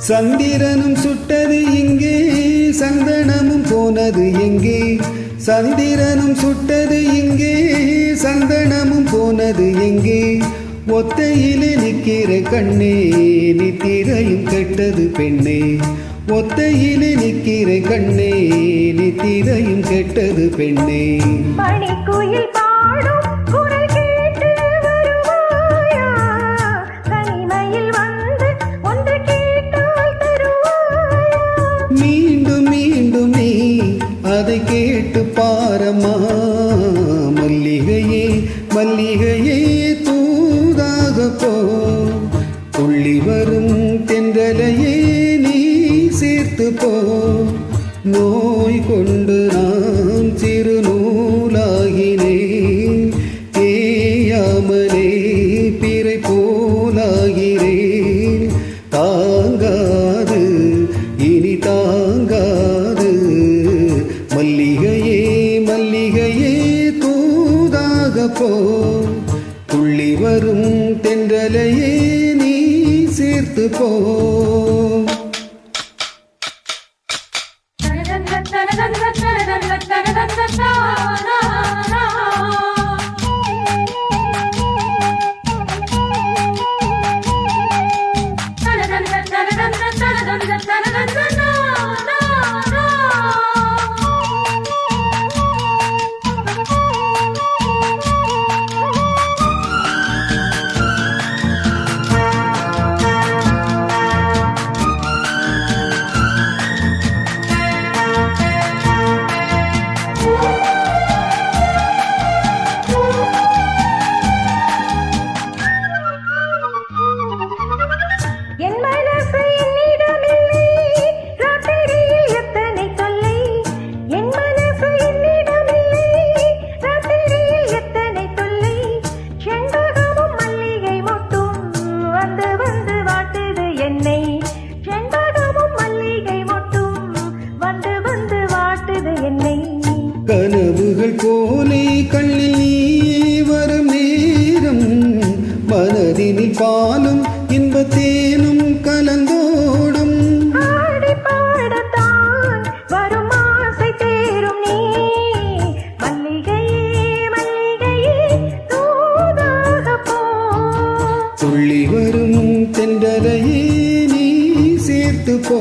சந்திரனும் சுட்டது இங்கே, சந்தனமும் போனது எங்கே? சந்திரனும் சுட்டது இங்கே, சந்தனமும் போனது எங்கே? ஒத்தையிலே நிற்கிற கண்ணே, நித்திரையும் கெட்டது பெண்ணே. ஒத்தையிலே நிற்கிற கண்ணே, நித்திரையும் கெட்டது பெண்ணே. மணிக்குயில் பாடும் குரல் கேட்டு வருவாயா? தனிமையில் வந்து ஒன்று கேட்டால் தருவாயா? மீண்டும் மீண்டும் நீ அதை கேட்டு பாரம்மா. மல்லிகையே மல்லிகையே தூதாக போ. துள்ளி வரும் தென்றலையே நீ சேர்த்து போ. நோய் கொண்டு நான் சிறு நூலாகினேன், தேயாமலே பிறை போலாகிறேன். தாங்காது இனி தாங்காது. மல்லிகையே மல்லிகையே தூதாக போ. துள்ளி வரும் தென்றலையே நீ சேர்த்து போ. கனவுகள் போலே கண்ணில் நீ வரும் நேரம், மனதினில் பாலும் இன்பத்தேனும் கலந்தோடும். ஆடி பாடத்தான் வரும் ஆசை தேரும் நீ. மல்லிகையே மல்லிகையே தூதாக போ. துள்ளி வரும் தென்றலையே நீ சேர்த்து போ.